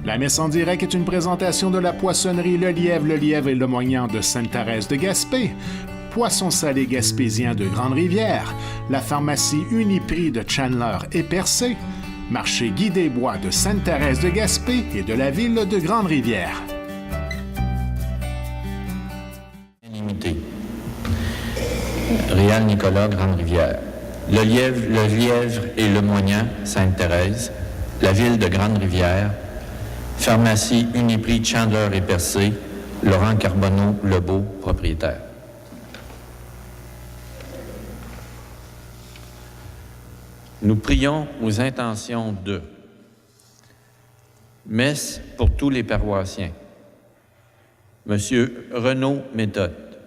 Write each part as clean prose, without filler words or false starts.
La messe en direct est une présentation de la poissonnerie Le Lièvre et le Moignant de Sainte-Thérèse de Gaspé, Poisson salé gaspésien de Grande-Rivière, la pharmacie Uniprix de Chandler et Percé, marché Guy des Bois de Sainte-Thérèse de Gaspé et de la ville de Grande-Rivière. Réal Nicolas, Grande-Rivière. Le Lièvre et le Moignant, Sainte-Thérèse, la ville de Grande-Rivière, pharmacie Uniprix Chandler et Percé, Laurent Carbonneau, Lebeau, propriétaire. Nous prions aux intentions de messe pour tous les paroissiens. Monsieur Renaud Méthode,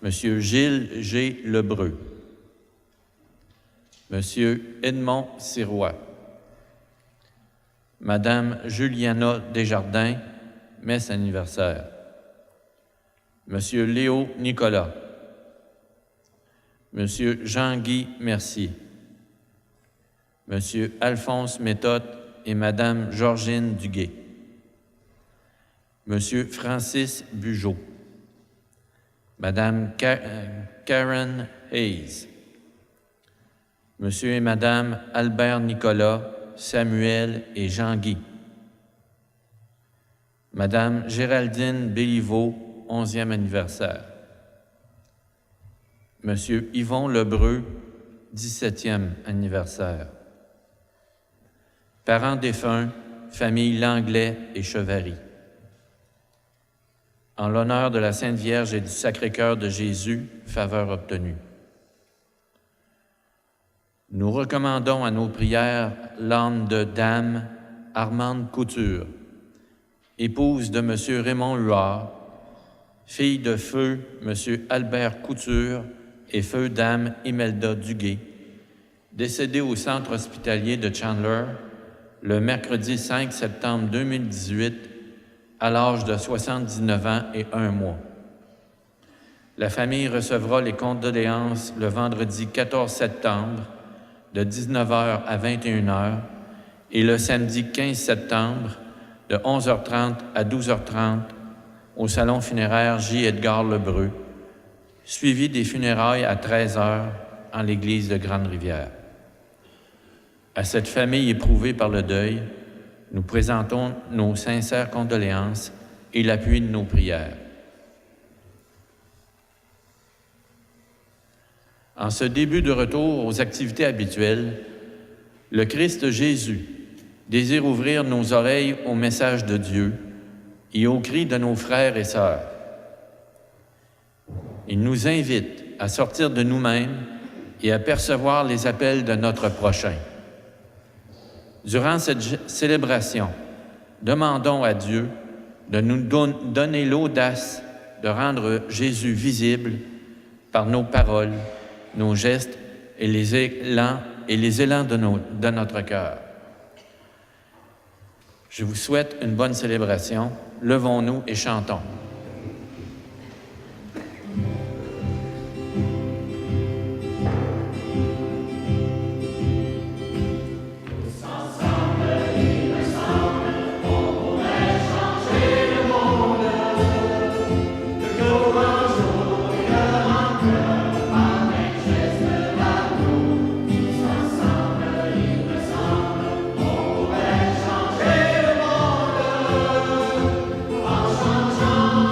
Monsieur Gilles G. Lebreu, Monsieur Edmond Sirois, Madame Juliana Desjardins, messe anniversaire, Monsieur Léo Nicolas, Monsieur Jean-Guy Mercier, Monsieur Alphonse Méthode et Madame Georgine Duguay, Monsieur Francis Bugeaud, Madame Karen Hayes, Monsieur et Madame Albert Nicolas, Samuel et Jean-Guy, Madame Géraldine Béliveau, 11e anniversaire, Monsieur Yvon Lebreu, 17e anniversaire, parents défunts, famille Langlais et Chevary. En l'honneur de la Sainte Vierge et du Sacré-Cœur de Jésus, faveur obtenue. Nous recommandons à nos prières l'âme de Dame Armande Couture, épouse de M. Raymond Huard, fille de feu M. Albert Couture et feu Dame Imelda Duguay, décédée au centre hospitalier de Chandler le mercredi 5 septembre 2018 à l'âge de 79 ans et 1 mois. La famille recevra les condoléances le vendredi 14 septembre de 19h à 21h et le samedi 15 septembre de 11h30 à 12h30 au salon funéraire J. Edgar Lebreu, suivi des funérailles à 13h en l'église de Grande-Rivière. À cette famille éprouvée par le deuil, nous présentons nos sincères condoléances et l'appui de nos prières. En ce début de retour aux activités habituelles, le Christ Jésus désire ouvrir nos oreilles au message de Dieu et aux cris de nos frères et sœurs. Il nous invite à sortir de nous-mêmes et à percevoir les appels de notre prochain. Durant cette célébration, demandons à Dieu de nous donner l'audace de rendre Jésus visible par nos paroles, nos gestes et les élans de notre cœur. Je vous souhaite une bonne célébration. Levons-nous et chantons. Chant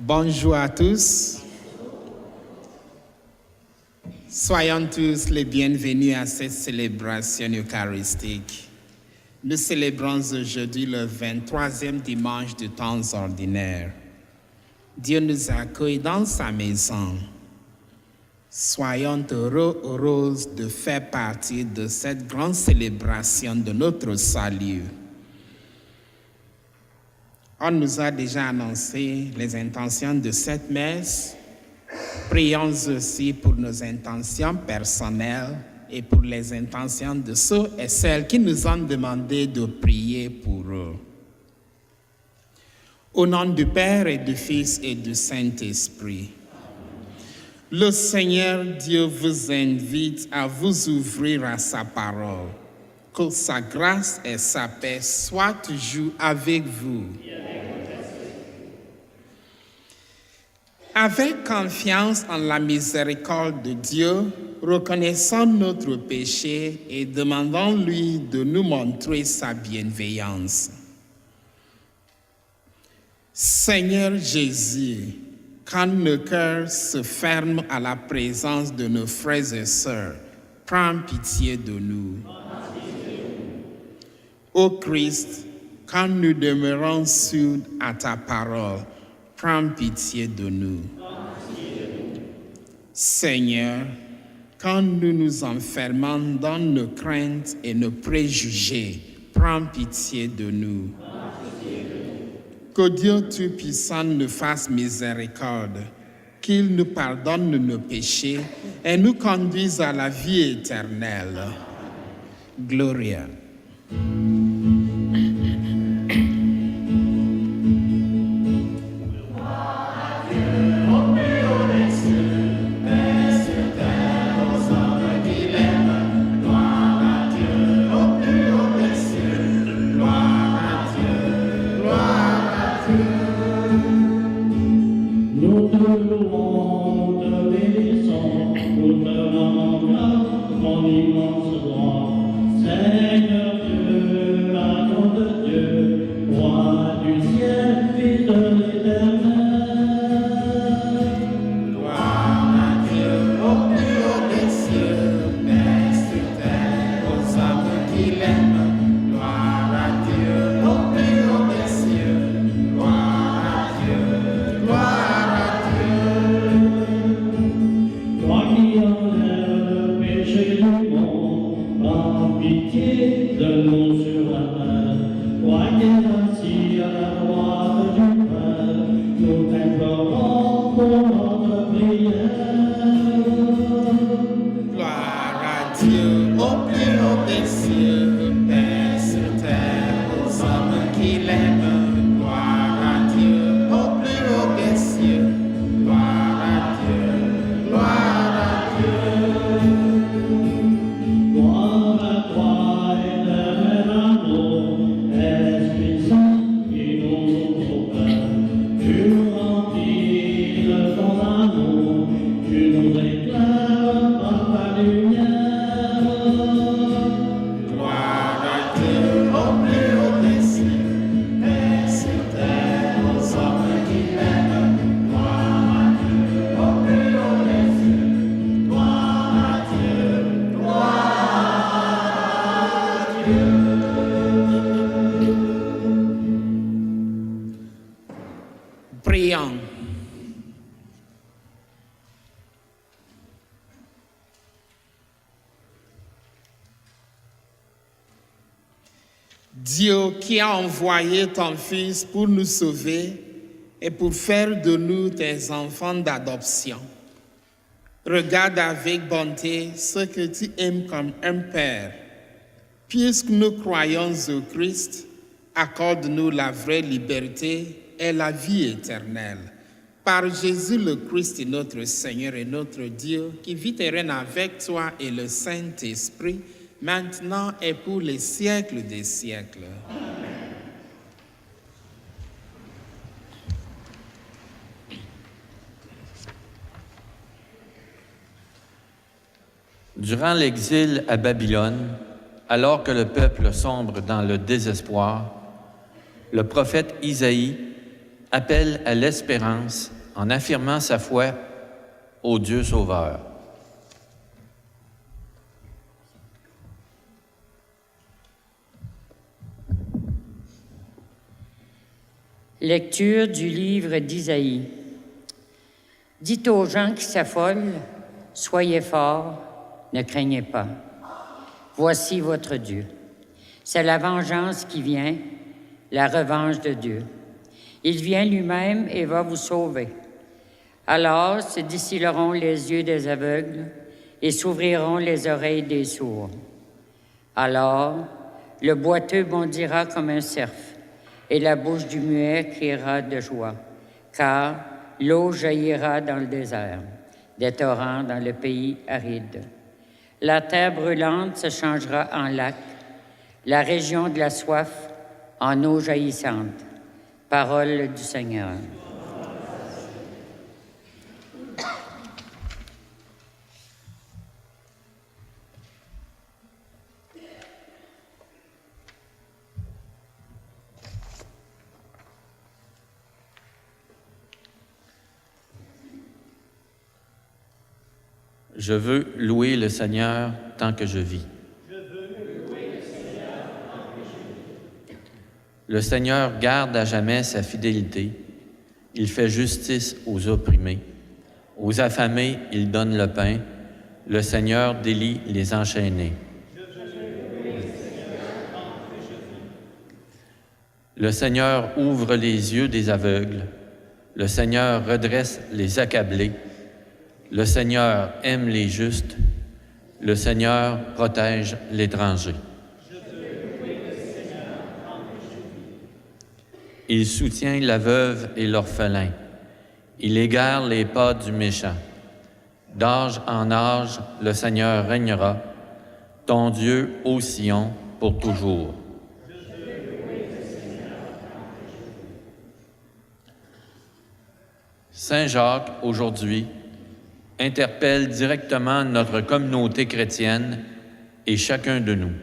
Bonjour à tous. Soyons tous les bienvenus à cette célébration eucharistique. Nous célébrons aujourd'hui le 23e dimanche du temps ordinaire. Dieu nous accueille dans sa maison. Soyons heureux de faire partie de cette grande célébration de notre salut. On nous a déjà annoncé les intentions de cette messe. Prions aussi pour nos intentions personnelles et pour les intentions de ceux et celles qui nous ont demandé de prier pour eux. Au nom du Père et du Fils et du Saint-Esprit, le Seigneur Dieu vous invite à vous ouvrir à sa parole. Que sa grâce et sa paix soient toujours avec vous. Avec confiance en la miséricorde de Dieu, reconnaissons notre péché et demandons-lui de nous montrer sa bienveillance. Seigneur Jésus, quand nos cœurs se ferment à la présence de nos frères et sœurs, prends pitié de nous. Ô Christ, quand nous demeurons sourds à ta parole, prends pitié de nous. Seigneur, quand nous nous enfermons dans nos craintes et nos préjugés, prends pitié de nous. Que Dieu Tout-Puissant nous fasse miséricorde, qu'il nous pardonne nos péchés et nous conduise à la vie éternelle. Gloria. Prions. Dieu qui a envoyé ton Fils pour nous sauver et pour faire de nous tes enfants d'adoption, regarde avec bonté ce que tu aimes comme un Père. Puisque nous croyons au Christ, accorde-nous la vraie liberté et la vie éternelle. Par Jésus le Christ, notre Seigneur et notre Dieu, qui vit et règne avec toi et le Saint-Esprit, maintenant et pour les siècles des siècles. Durant l'exil à Babylone, alors que le peuple sombre dans le désespoir, le prophète Isaïe appelle à l'espérance en affirmant sa foi au Dieu Sauveur. Lecture du livre d'Isaïe. Dites aux gens qui s'affolent, soyez forts, ne craignez pas. Voici votre Dieu. C'est la vengeance qui vient, la revanche de Dieu. Il vient lui-même et va vous sauver. Alors se distilleront les yeux des aveugles et s'ouvriront les oreilles des sourds. Alors le boiteux bondira comme un cerf et la bouche du muet criera de joie, car l'eau jaillira dans le désert, des torrents dans le pays aride. La terre brûlante se changera en lac, la région de la soif en eau jaillissante. Parole du Seigneur. Je veux louer le Seigneur tant que je vis. Le Seigneur garde à jamais sa fidélité. Il fait justice aux opprimés. Aux affamés, il donne le pain. Le Seigneur délie les enchaînés. Le Seigneur ouvre les yeux des aveugles. Le Seigneur redresse les accablés. Le Seigneur aime les justes. Le Seigneur protège l'étranger. Il soutient la veuve et l'orphelin. Il égare les pas du méchant. D'âge en âge, le Seigneur régnera, ton Dieu, ô Sion, pour toujours. Saint Jacques, aujourd'hui, interpelle directement notre communauté chrétienne et chacun de nous.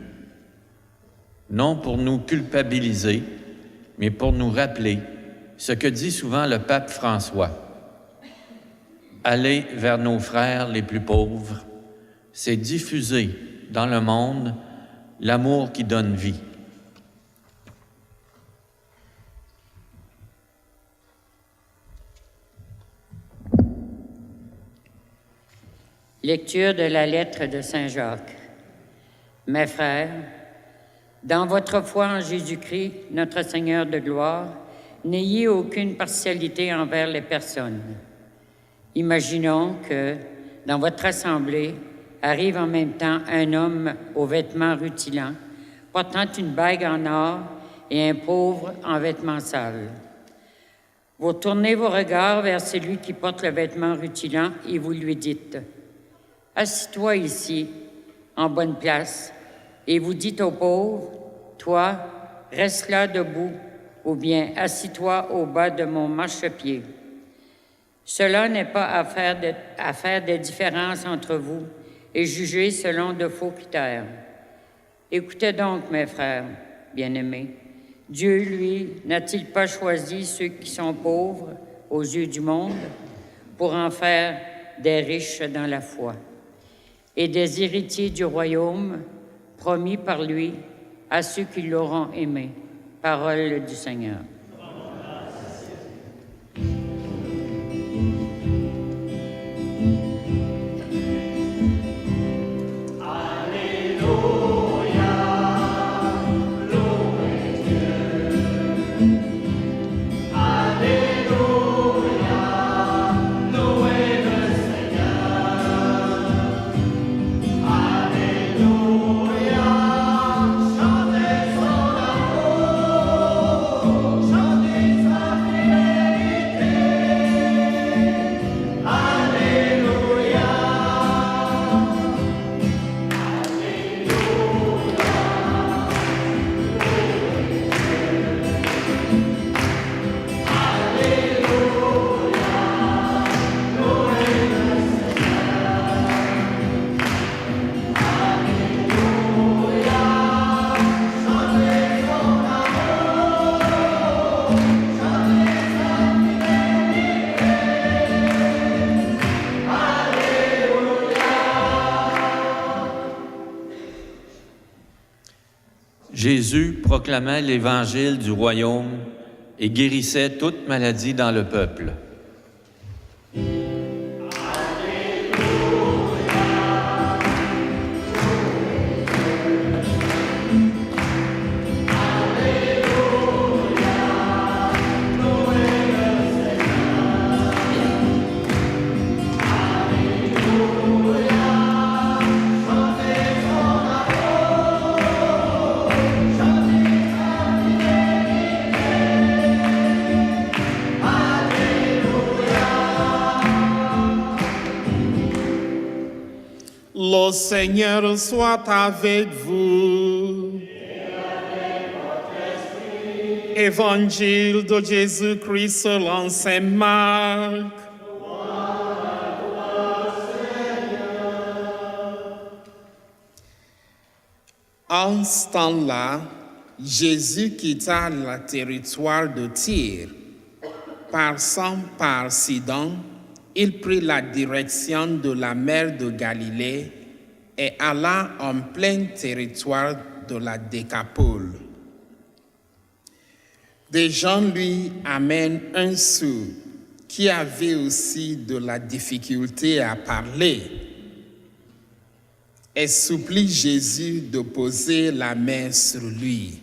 Non pour nous culpabiliser, mais pour nous rappeler ce que dit souvent le pape François. Aller vers nos frères les plus pauvres, c'est diffuser dans le monde l'amour qui donne vie. Lecture de la lettre de Saint Jacques. Mes frères, dans votre foi en Jésus-Christ, notre Seigneur de gloire, n'ayez aucune partialité envers les personnes. Imaginons que, dans votre assemblée, arrive en même temps un homme aux vêtements rutilants, portant une bague en or, et un pauvre en vêtements sales. Vous tournez vos regards vers celui qui porte le vêtement rutilant et vous lui dites « Assis-toi ici, en bonne place, et vous dites au pauvre, toi, reste là debout, ou bien assis-toi au bas de mon marchepied. Cela n'est pas à faire des différences entre vous et juger selon de faux critères. Écoutez donc, mes frères bien-aimés, Dieu, lui, n'a-t-il pas choisi ceux qui sont pauvres aux yeux du monde pour en faire des riches dans la foi et des héritiers du royaume promis par lui à ceux qui l'auront aimé. Parole du Seigneur. Chantez son amour. Jésus proclamait l'évangile du royaume et guérissait toute maladie dans le peuple. Le Seigneur soit avec vous. Évangile de Jésus-Christ selon saint Marc. En ce temps-là, Jésus quitta le territoire de Tyr. Passant par Sidon, il prit la direction de la mer de Galilée et alla en plein territoire de la Décapole. Des gens lui amènent un sourd qui avait aussi de la difficulté à parler et supplie Jésus de poser la main sur lui.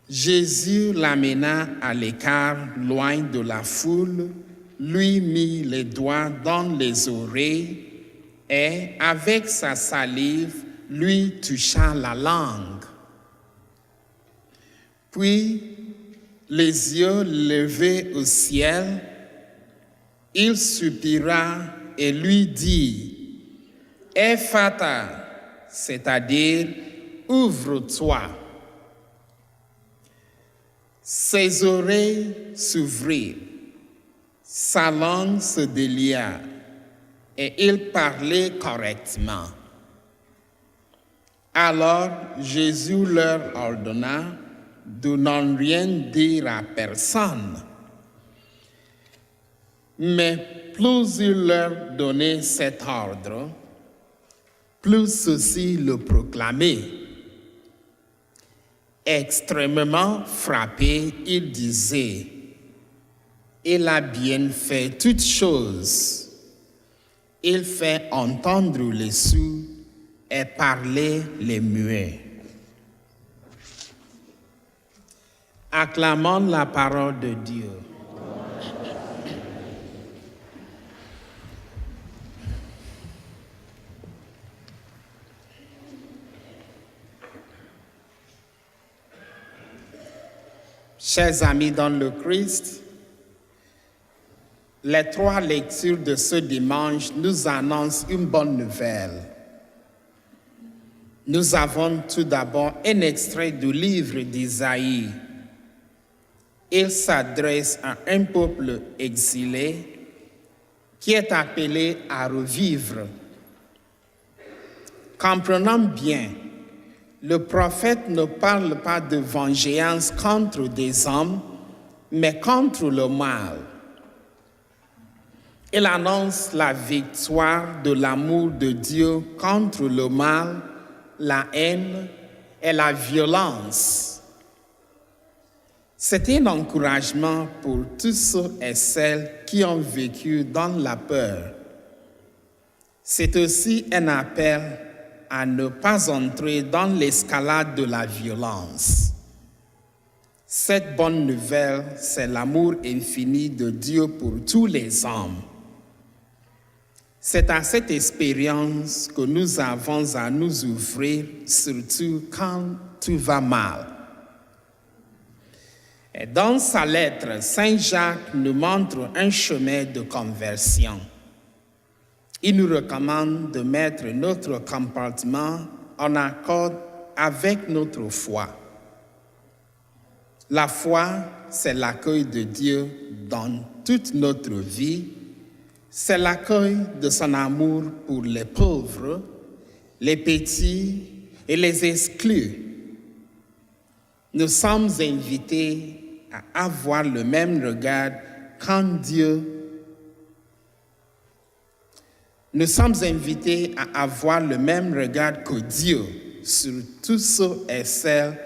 Jésus l'amena à l'écart, loin de la foule, lui mit les doigts dans les oreilles et, avec sa salive, lui toucha la langue. Puis, les yeux levés au ciel, il soupira et lui dit « Ephata », c'est-à-dire « ouvre-toi ». Ses oreilles s'ouvrirent, sa langue se délia et il parlait correctement. Alors Jésus leur ordonna de n'en rien dire à personne. Mais plus il leur donnait cet ordre, plus ceux-ci le proclamaient. Extrêmement frappé, il disait « Il a bien fait toutes choses. Il fait entendre les sourds et parler les muets. » Acclamons la parole de Dieu. Chers amis dans le Christ, les trois lectures de ce dimanche nous annoncent une bonne nouvelle. Nous avons tout d'abord un extrait du livre d'Isaïe. Il s'adresse à un peuple exilé qui est appelé à revivre. Comprenons bien, le prophète ne parle pas de vengeance contre des hommes, mais contre le mal. Il annonce la victoire de l'amour de Dieu contre le mal, la haine et la violence. C'est un encouragement pour tous ceux et celles qui ont vécu dans la peur. C'est aussi un appel à ne pas entrer dans l'escalade de la violence. Cette bonne nouvelle, c'est l'amour infini de Dieu pour tous les hommes. C'est à cette expérience que nous avons à nous ouvrir, surtout quand tout va mal. Et dans sa lettre, Saint Jacques nous montre un chemin de conversion. Il nous recommande de mettre notre comportement en accord avec notre foi. La foi, c'est l'accueil de Dieu dans toute notre vie. C'est l'accueil de son amour pour les pauvres, les petits et les exclus. Nous sommes invités à avoir le même regard quand Dieu. Nous sommes invités à avoir le même regard que Dieu sur tous ceux et celles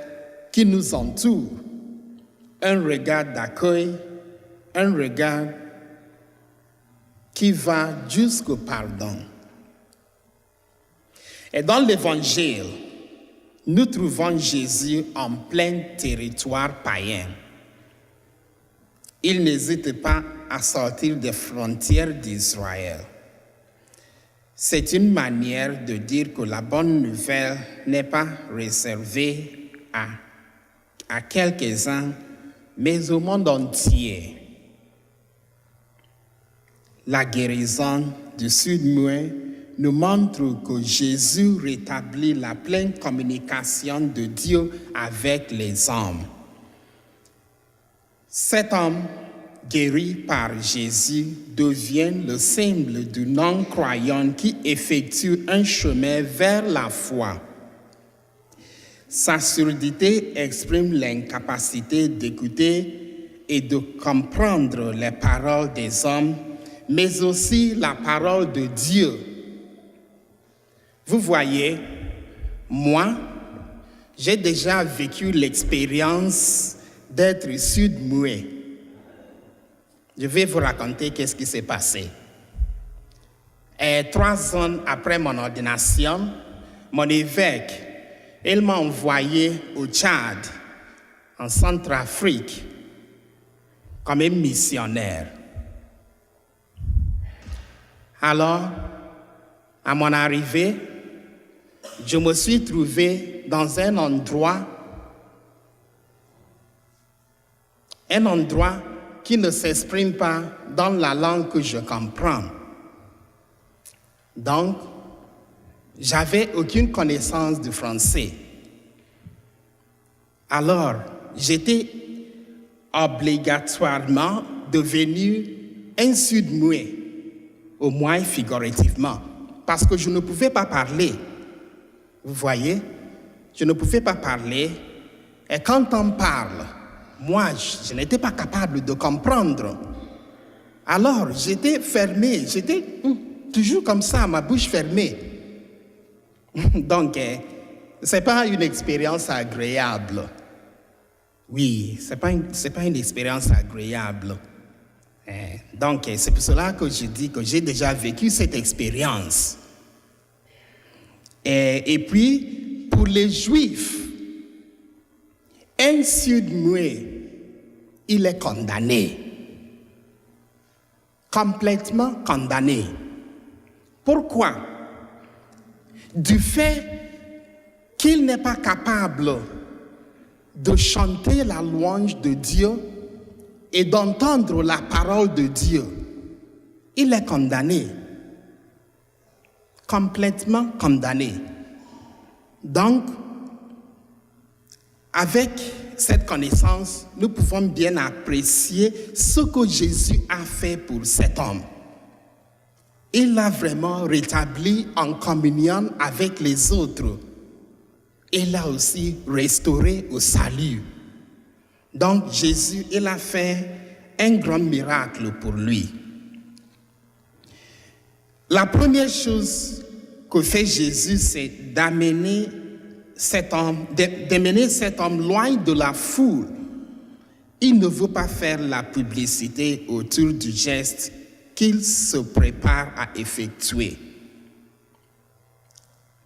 qui nous entourent. Un regard d'accueil, un regard qui va jusqu'au pardon. Et dans l'Évangile, nous trouvons Jésus en plein territoire païen. Il n'hésite pas à sortir des frontières d'Israël. C'est une manière de dire que la bonne nouvelle n'est pas réservée à quelques-uns, mais au monde entier. La guérison du sud-muet nous montre que Jésus rétablit la pleine communication de Dieu avec les hommes. Cet homme, guéri par Jésus, devient le symbole du non-croyant qui effectue un chemin vers la foi. Sa surdité exprime l'incapacité d'écouter et de comprendre les paroles des hommes, mais aussi la parole de Dieu. Vous voyez, moi, j'ai déjà vécu l'expérience d'être sud-muet. Je vais vous raconter qu'est-ce qui s'est passé. Et 3 ans après mon ordination, mon évêque, il m'a envoyé au Tchad, en Centrafrique, comme un missionnaire. Alors, à mon arrivée, je me suis trouvé dans un endroit qui ne s'exprime pas dans la langue que je comprends. Donc, j'avais aucune connaissance du français. Alors, j'étais obligatoirement devenu un sud-muet, au moins figurativement, parce que je ne pouvais pas parler. Vous voyez, je ne pouvais pas parler. Et quand on parle, moi, je n'étais pas capable de comprendre. Alors, j'étais fermé, j'étais toujours comme ça, ma bouche fermée. Donc, ce n'est pas une expérience agréable. Oui, ce n'est pas une expérience agréable. Donc, c'est pour cela que je dis que j'ai déjà vécu cette expérience. Et puis, pour les Juifs, un sud-muet, il est condamné. Complètement condamné. Pourquoi? Du fait qu'il n'est pas capable de chanter la louange de Dieu et d'entendre la parole de Dieu. Il est condamné. Complètement condamné. Donc, avec cette connaissance, nous pouvons bien apprécier ce que Jésus a fait pour cet homme. Il l'a vraiment rétabli en communion avec les autres. Il l'a aussi restauré au salut. Donc Jésus, il a fait un grand miracle pour lui. La première chose que fait Jésus, c'est d'amener cet homme loin de la foule. Il ne veut pas faire la publicité autour du geste qu'il se prépare à effectuer.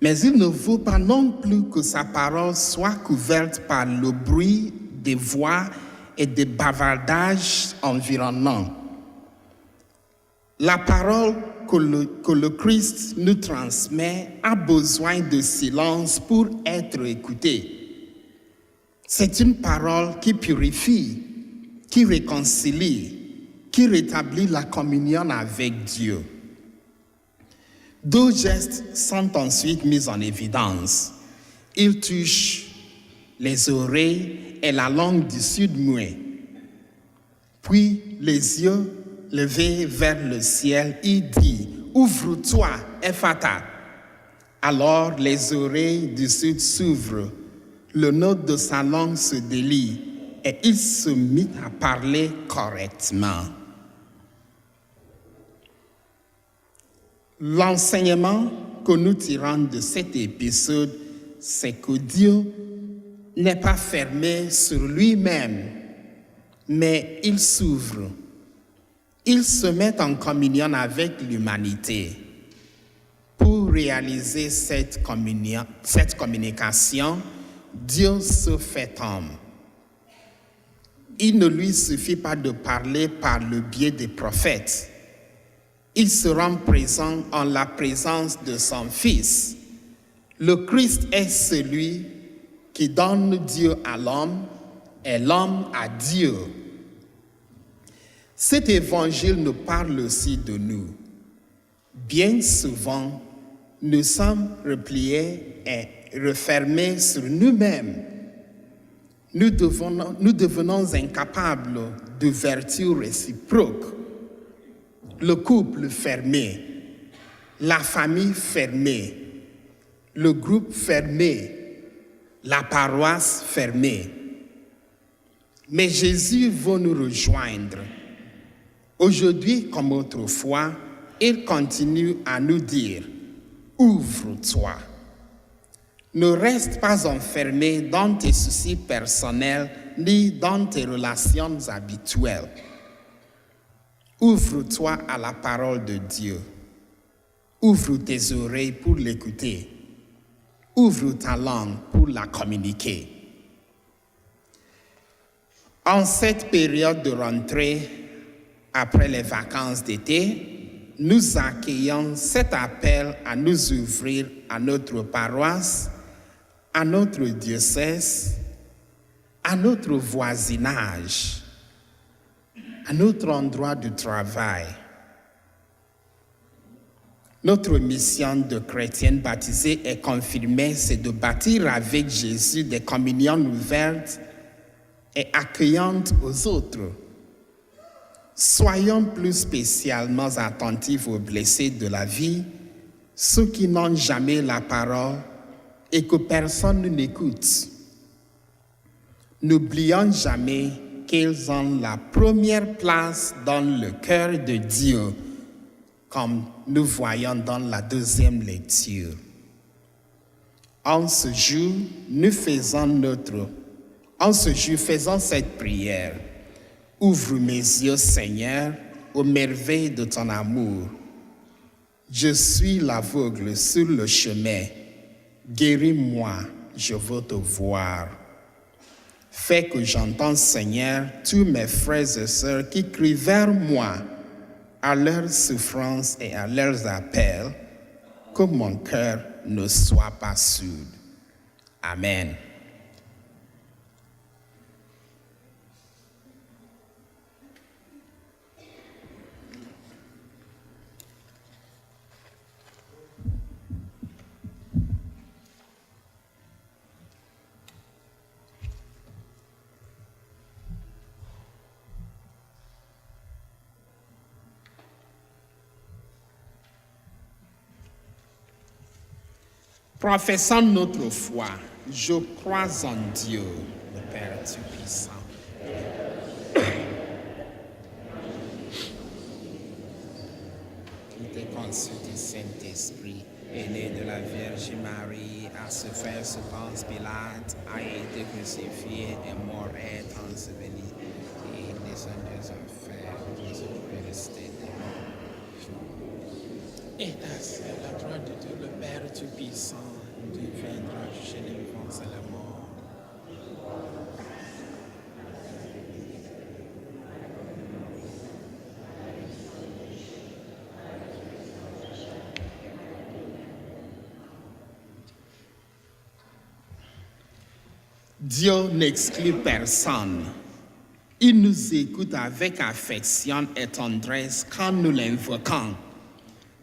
Mais il ne veut pas non plus que sa parole soit couverte par le bruit des voix et des bavardages environnants. La parole que le Christ nous transmet a besoin de silence pour être écoutée. C'est une parole qui purifie, qui réconcilie, qui rétablit la communion avec Dieu. 2 gestes sont ensuite mis en évidence. Il touche les oreilles et la langue du sud-muet. Puis les yeux levés vers le ciel, il dit « Ouvre-toi, Ephata ». Alors les oreilles du sud s'ouvrent, le nœud de sa langue se délie et il se mit à parler correctement. L'enseignement que nous tirons de cet épisode, c'est que Dieu n'est pas fermé sur lui-même, mais il s'ouvre. Il se met en communion avec l'humanité. Pour réaliser cette communication, Dieu se fait homme. Il ne lui suffit pas de parler par le biais des prophètes. Il se rend présent en la présence de son Fils. Le Christ est celui qui donne Dieu à l'homme et l'homme à Dieu. Cet évangile nous parle aussi de nous. Bien souvent, nous sommes repliés et refermés sur nous-mêmes. Nous devenons incapables d'ouverture réciproque. Le couple fermé, la famille fermée, le groupe fermé, la paroisse fermée. Mais Jésus veut nous rejoindre. Aujourd'hui comme autrefois, il continue à nous dire « Ouvre-toi ». Ne reste pas enfermé dans tes soucis personnels ni dans tes relations habituelles. Ouvre-toi à la parole de Dieu. Ouvre tes oreilles pour l'écouter. Ouvre ta langue pour la communiquer. En cette période de rentrée, après les vacances d'été, nous accueillons cet appel à nous ouvrir à notre paroisse, à notre diocèse, à notre voisinage, à notre endroit de travail. Notre mission de chrétienne baptisée et confirmée, c'est de bâtir avec Jésus des communions ouvertes et accueillantes aux autres. Soyons plus spécialement attentifs aux blessés de la vie, ceux qui n'ont jamais la parole et que personne n'écoute. N'oublions jamais qu'ils ont la première place dans le cœur de Dieu, comme nous voyons dans la deuxième lecture. En ce jour, faisons cette prière. Ouvre mes yeux, Seigneur, aux merveilles de ton amour. Je suis l'aveugle sur le chemin. Guéris-moi, je veux te voir. Fais que j'entende, Seigneur, tous mes frères et sœurs qui crient vers moi à leurs souffrances et à leurs appels, que mon cœur ne soit pas sourd. Amen. Professons notre foi. Je crois en Dieu, le Père Tout-Puissant. Il était conçu du Saint-Esprit, est né de la Vierge Marie, a souffert sous Ponce Pilate, a été crucifié, est mort et enseveli. Et il descend des enfers, il est resté des morts. Et assis à la droite de Dieu, le Père Tout-Puissant, Dieu viendra juger les vivants et les morts. Dieu n'exclut personne. Il nous écoute avec affection et tendresse quand nous l'invoquons.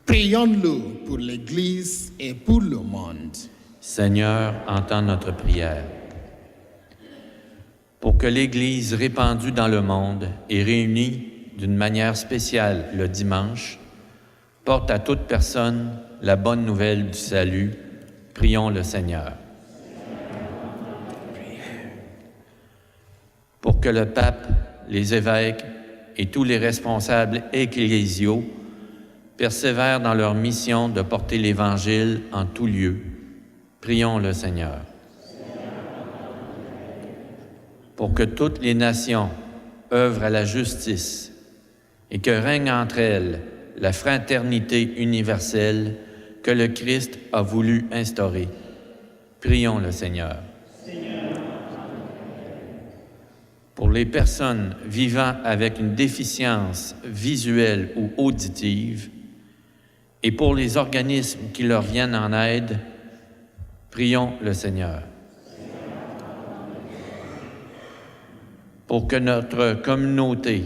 Prions-le pour l'Église et pour le monde. Seigneur, entends notre prière. Pour que l'Église répandue dans le monde et réunie d'une manière spéciale le dimanche porte à toute personne la bonne nouvelle du salut, prions le Seigneur. Pour que le pape, les évêques et tous les responsables ecclésiaux persévèrent dans leur mission de porter l'Évangile en tout lieu, Prions le Seigneur. Pour que toutes les nations œuvrent à la justice et que règne entre elles la fraternité universelle que le Christ a voulu instaurer. Prions le Seigneur. Pour les personnes vivant avec une déficience visuelle ou auditive et pour les organismes qui leur viennent en aide, prions le Seigneur. Pour que notre communauté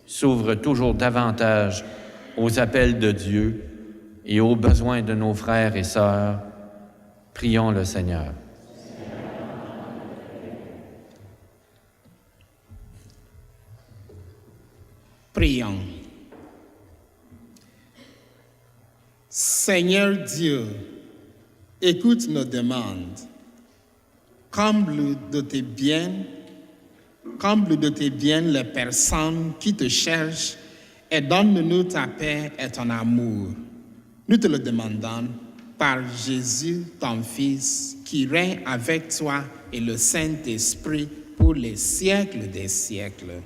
s'ouvre toujours davantage aux appels de Dieu et aux besoins de nos frères et sœurs, prions le Seigneur. Prions. Seigneur Dieu, écoute nos demandes. Comble de tes biens les personnes qui te cherchent et donne-nous ta paix et ton amour. Nous te le demandons par Jésus, ton Fils, qui règne avec toi et le Saint-Esprit pour les siècles des siècles.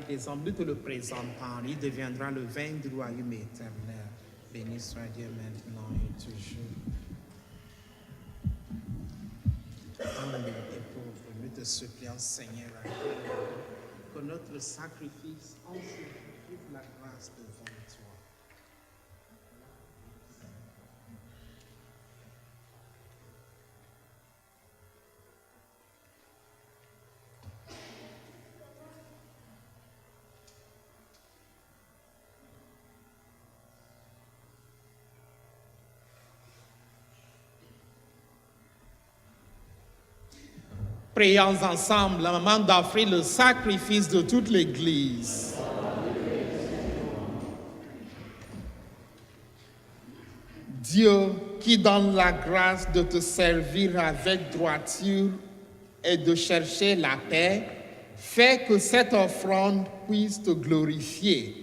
Des hommes, nous te le présentons, il deviendra le vin du royaume éternel. Béni soit Dieu maintenant et toujours. Humble et pauvre, nous te supplions, Seigneur, que notre sacrifice ensuite trouve la grâce devant toi. Prions ensemble le moment d'offrir le sacrifice de toute l'Église. Dieu, qui donne la grâce de te servir avec droiture et de chercher la paix, fait que cette offrande puisse te glorifier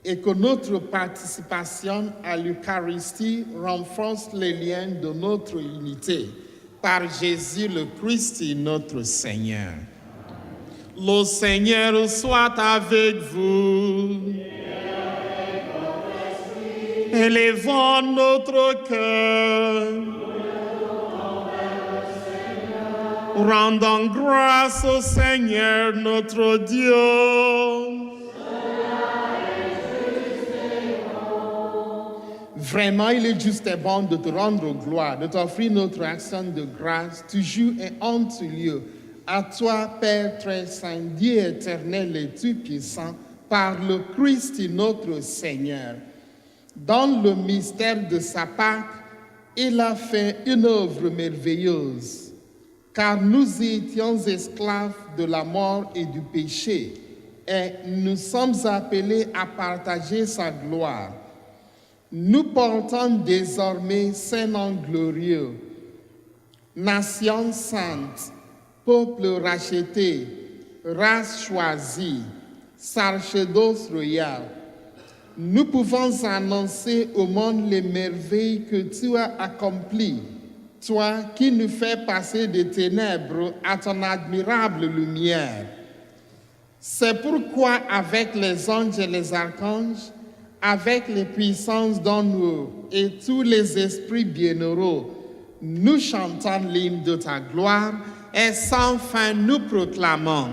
et que notre participation à l'Eucharistie renforce les liens de notre unité. Par Jésus le Christ, notre Seigneur. Le Seigneur soit avec vous. Élevons notre cœur. Rendons grâce au Seigneur notre Dieu. Vraiment, il est juste et bon de te rendre gloire, de t'offrir notre action de grâce, toujours et en tout lieu. À toi, Père très saint, Dieu éternel et tout-puissant, par le Christ notre Seigneur. Dans le mystère de sa Pâque, il a fait une œuvre merveilleuse, car nous étions esclaves de la mort et du péché, et nous sommes appelés à partager sa gloire. Nous portons désormais ses noms glorieux, nation sainte, peuple racheté, race choisie, sacerdoce royal. Nous pouvons annoncer au monde les merveilles que tu as accomplies, toi qui nous fais passer des ténèbres à ton admirable lumière. C'est pourquoi avec les anges et les archanges, avec les puissances d'en haut et tous les esprits bienheureux, nous chantons l'hymne de ta gloire et sans fin nous proclamons.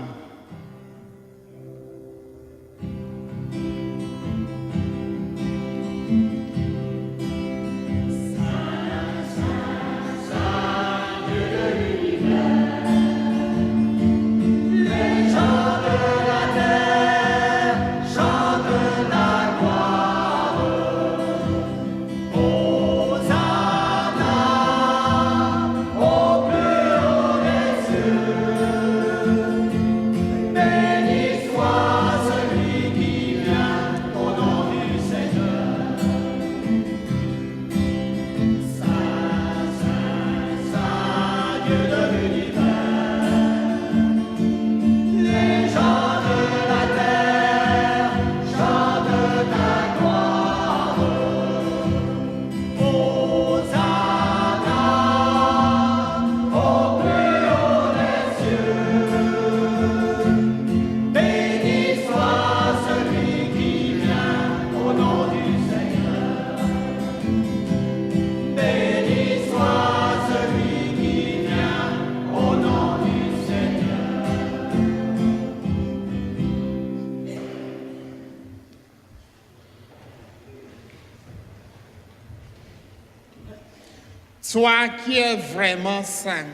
Toi qui es vraiment saint,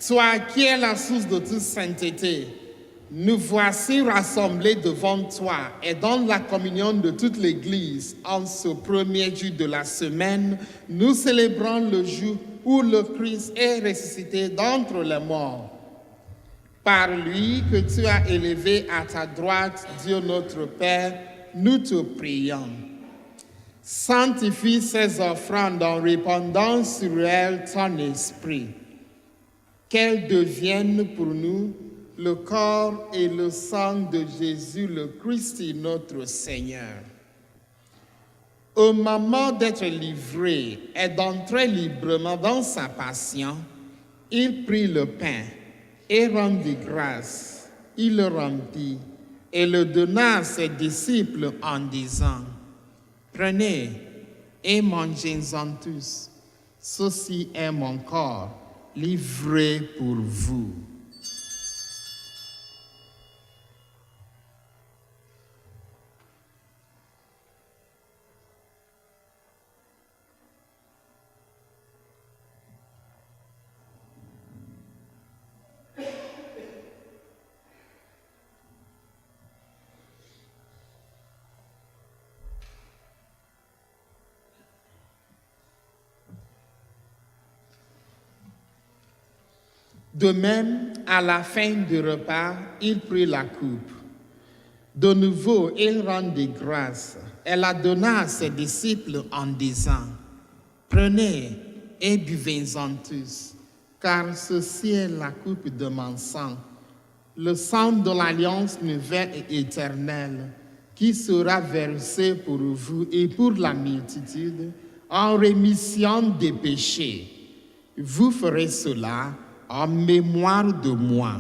toi qui es la source de toute sainteté, nous voici rassemblés devant toi et dans la communion de toute l'Église, en ce premier jour de la semaine, nous célébrons le jour où le Christ est ressuscité d'entre les morts. Par lui que tu as élevé à ta droite, Dieu notre Père, nous te prions. Sanctifie ces offrandes en répandant sur elles ton esprit. Qu'elles deviennent pour nous le corps et le sang de Jésus le Christ notre Seigneur. Au moment d'être livré et d'entrer librement dans sa passion, il prit le pain et rendit grâce. Il le rompit et le donna à ses disciples en disant: prenez et mangez-en tous. Ceci est mon corps, livré pour vous. De même, à la fin du repas, il prit la coupe. De nouveau, il rendit grâce et la donna à ses disciples en disant, « Prenez et buvez-en tous, car ceci est la coupe de mon sang, le sang de l'alliance nouvelle et éternelle, qui sera versé pour vous et pour la multitude en rémission des péchés. Vous ferez cela en mémoire de moi. »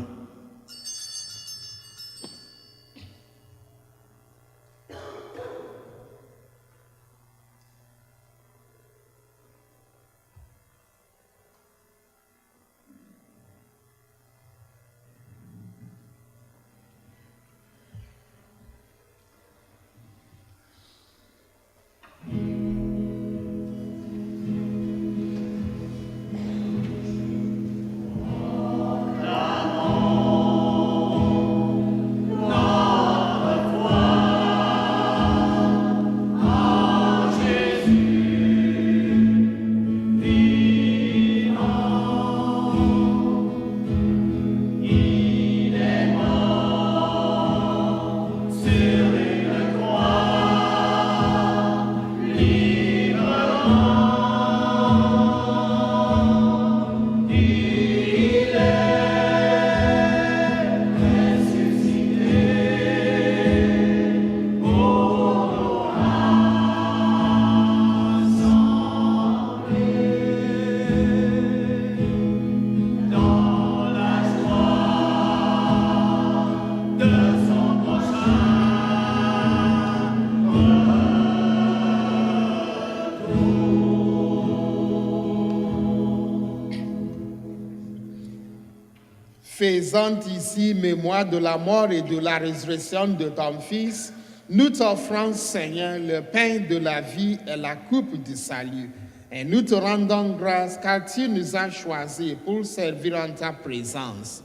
Faisant ici mémoire de la mort et de la résurrection de ton Fils, nous t'offrons, Seigneur, le pain de la vie et la coupe du salut. Et nous te rendons grâce car tu nous as choisis pour servir en ta présence.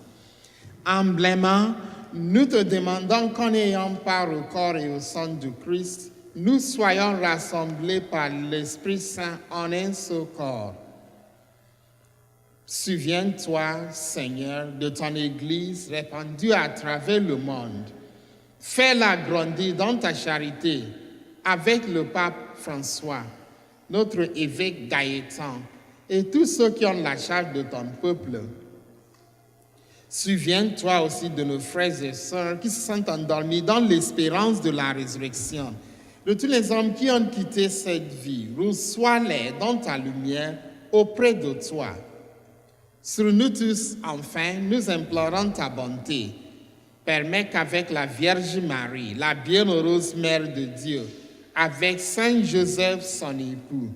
Humblement, nous te demandons qu'en ayant part au corps et au sang du Christ, nous soyons rassemblés par l'Esprit Saint en un seul corps. Souviens-toi, Seigneur, de ton Église répandue à travers le monde. Fais-la grandir dans ta charité avec le pape François, notre évêque Gaëtan et tous ceux qui ont la charge de ton peuple. Souviens-toi aussi de nos frères et sœurs qui se sont endormis dans l'espérance de la résurrection. De tous les hommes qui ont quitté cette vie, reçois-les dans ta lumière auprès de toi. Sur nous tous, enfin, nous implorons ta bonté. Permets qu'avec la Vierge Marie, la bienheureuse Mère de Dieu, avec Saint Joseph, son époux,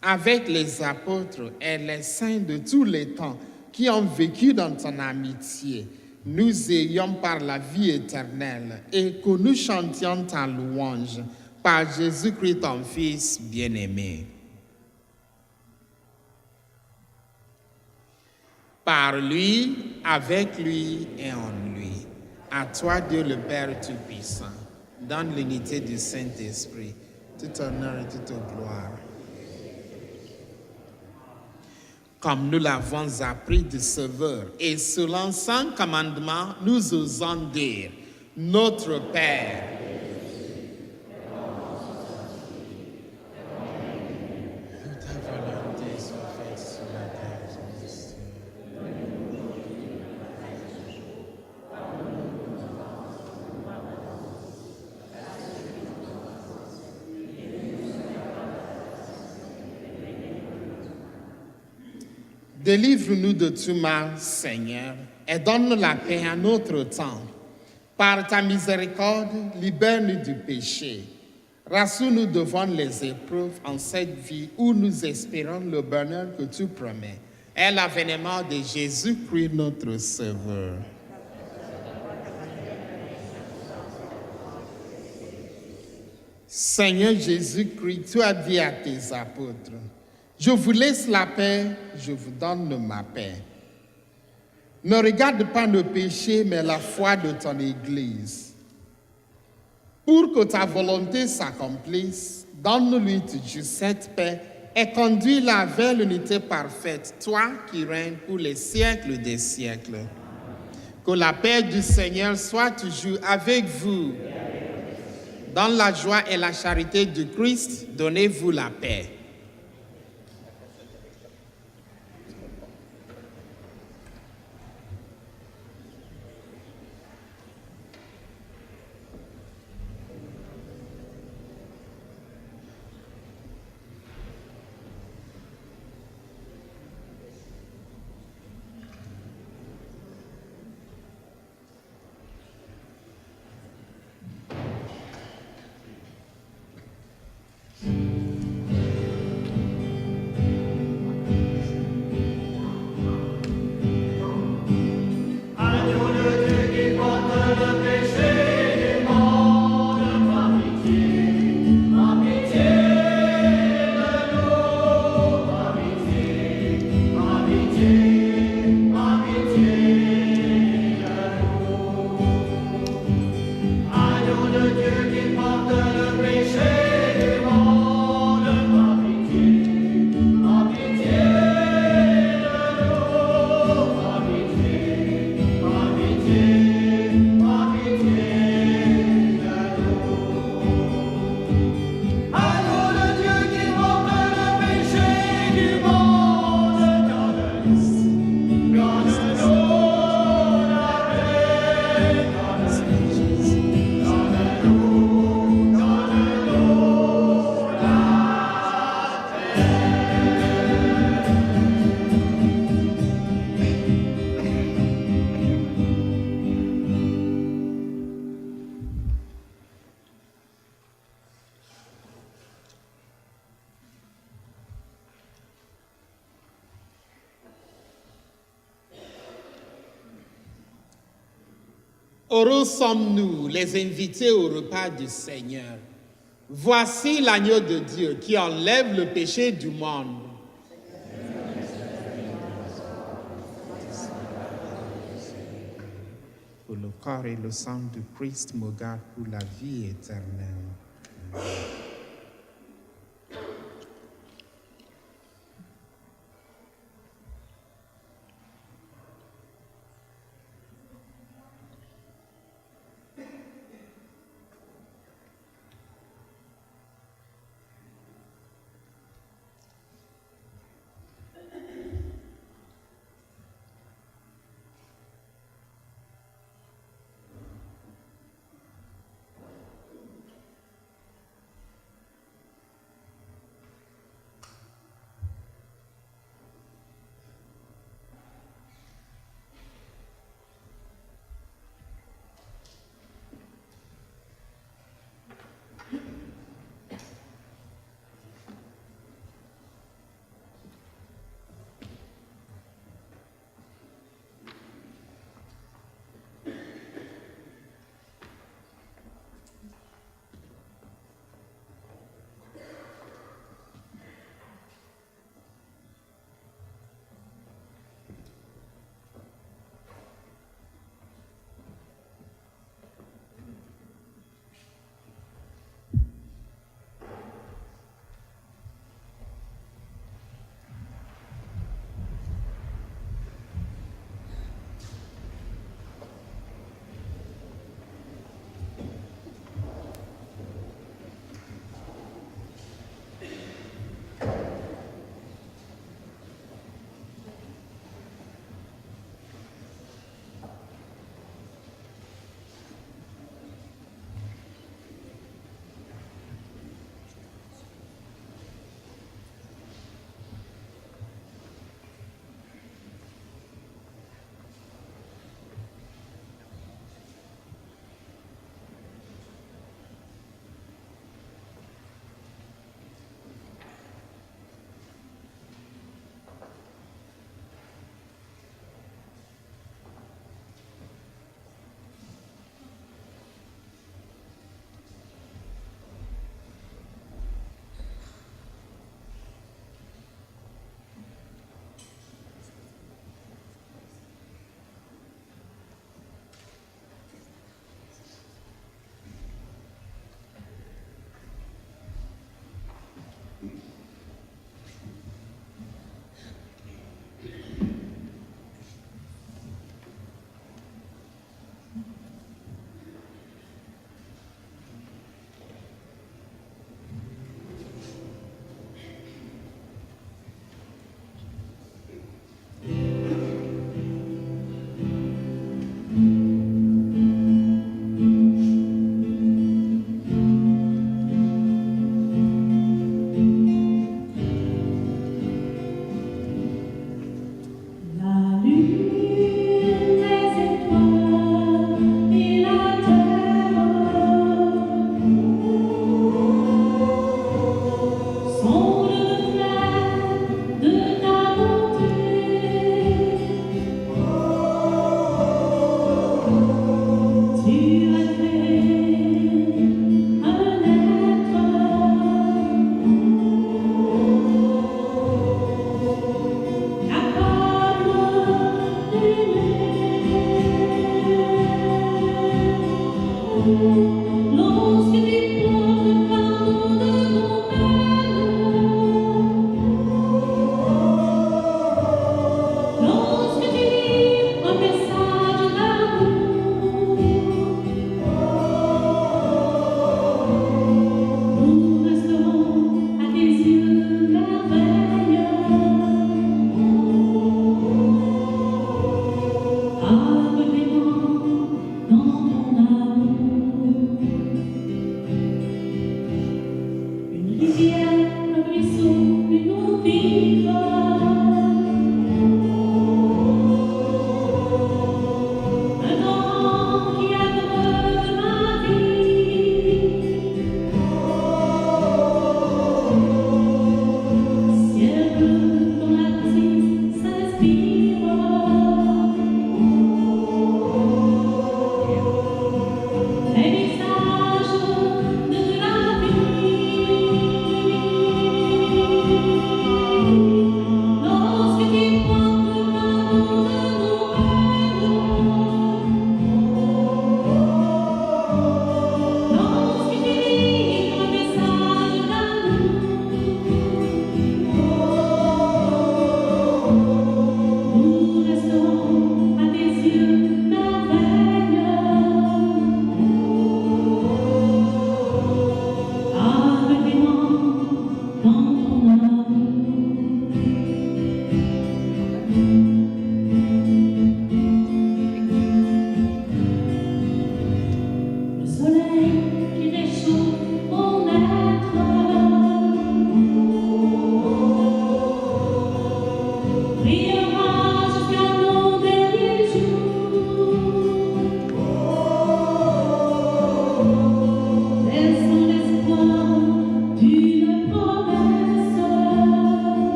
avec les apôtres et les saints de tous les temps qui ont vécu dans ton amitié, nous ayons par la vie éternelle et que nous chantions ta louange par Jésus-Christ, ton Fils bien-aimé. Par lui, avec lui et en lui. À toi, Dieu le Père Tout-Puissant, dans l'unité du Saint-Esprit, tout honneur et toute gloire. Comme nous l'avons appris du Sauveur, et selon son commandement, nous osons dire, notre Père, délivre-nous de tout mal, Seigneur, et donne la paix à notre temps. Par ta miséricorde, libère-nous du péché. Rassure-nous devant les épreuves en cette vie où nous espérons le bonheur que tu promets. Et l'avènement de Jésus-Christ, notre Sauveur. Seigneur Jésus-Christ, tu as dit à tes apôtres, je vous laisse la paix, je vous donne ma paix. Ne regarde pas nos péchés, mais la foi de ton Église. Pour que ta volonté s'accomplisse, donne-lui toujours cette paix et conduis-la vers l'unité parfaite, toi qui règnes pour les siècles des siècles. Que la paix du Seigneur soit toujours avec vous. Dans la joie et la charité du Christ, donnez-vous la paix. Heureux sommes-nous, les invités au repas du Seigneur. Voici l'agneau de Dieu qui enlève le péché du monde. Pour le corps et le sang du Christ me garde pour la vie éternelle.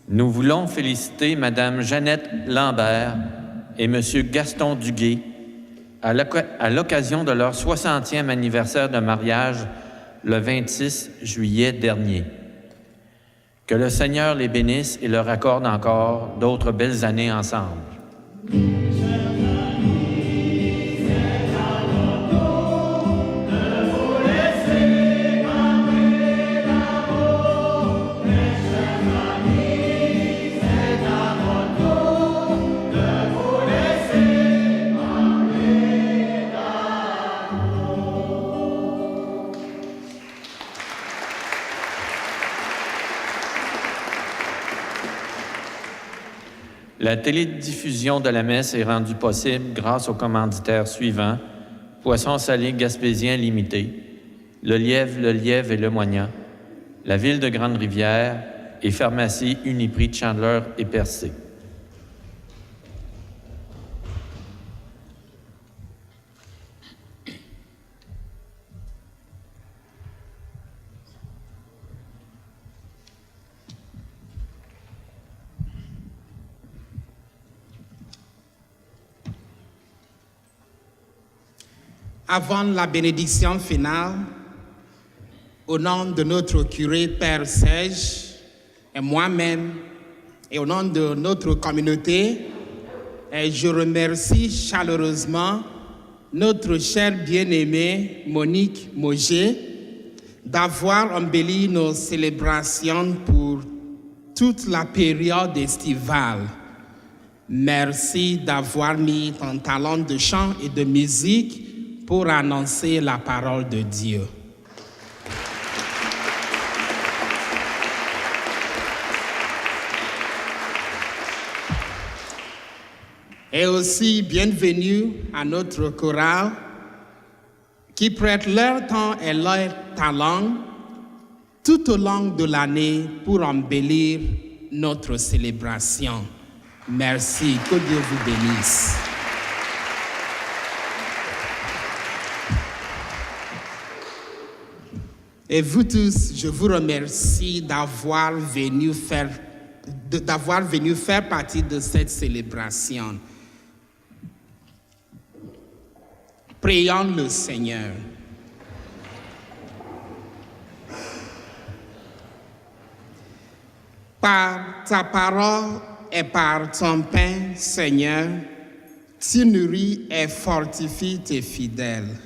Nous voulons féliciter Madame Jeannette Lambert et Monsieur Gaston Duguay à l'occasion de leur 60e anniversaire de mariage le 26 juillet dernier. Que le Seigneur les bénisse et leur accorde encore d'autres belles années ensemble. La télédiffusion de la messe est rendue possible grâce aux commanditaires suivants: Poissons salés Gaspésien Limité, Le Lièvre et Le Moignant, la Ville de Grande-Rivière et Pharmacie Uniprix de Chandler et Percé. Avant la bénédiction finale, au nom de notre curé Père Serge et moi-même, et au nom de notre communauté, Et je remercie chaleureusement notre chère bien-aimée Monique Moget d'avoir embelli nos célébrations pour toute la période estivale. Merci d'avoir mis ton talent de chant et de musique pour annoncer la parole de Dieu. Et aussi bienvenue à notre chorale qui prête leur temps et leur talent tout au long de l'année pour embellir notre célébration. Merci, que Dieu vous bénisse. Et vous tous, je vous remercie d'avoir venu faire partie de cette célébration. Prions le Seigneur. Par ta parole et par ton pain, Seigneur, tu nourris et fortifies tes fidèles.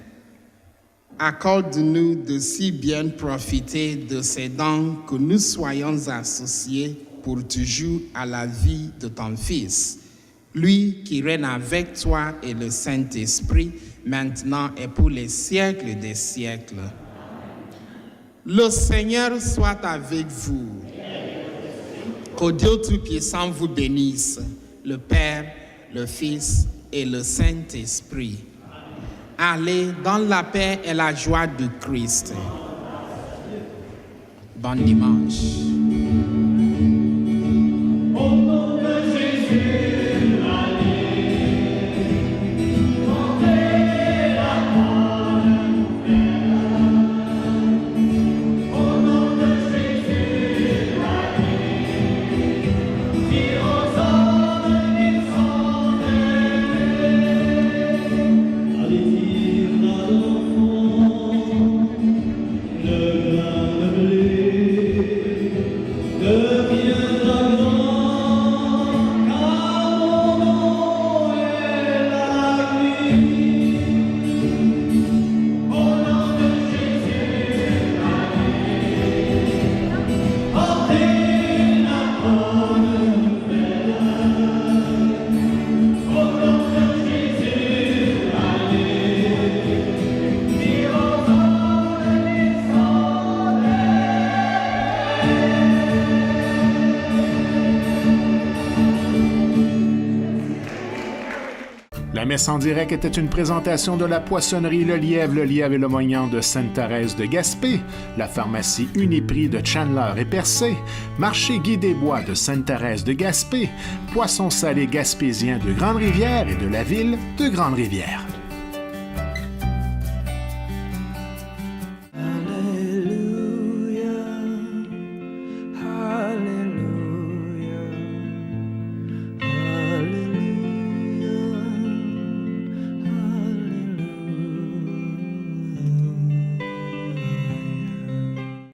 Accorde-nous de si bien profiter de ces dons que nous soyons associés pour toujours à la vie de ton Fils, lui qui règne avec toi et le Saint-Esprit, maintenant et pour les siècles des siècles. Le Seigneur soit avec vous. Que Dieu Tout-Puissant vous bénisse, le Père, le Fils et le Saint-Esprit. Allez dans la paix et la joie de Christ. Bon dimanche. La messe en direct était une présentation de la poissonnerie Le Lièvre et le Moignant de Sainte-Thérèse de Gaspé, la pharmacie Uniprix de Chandler et Percé, marché Guy des Bois de Sainte-Thérèse de Gaspé, poisson salé gaspésien de Grande-Rivière et de la ville de Grande-Rivière.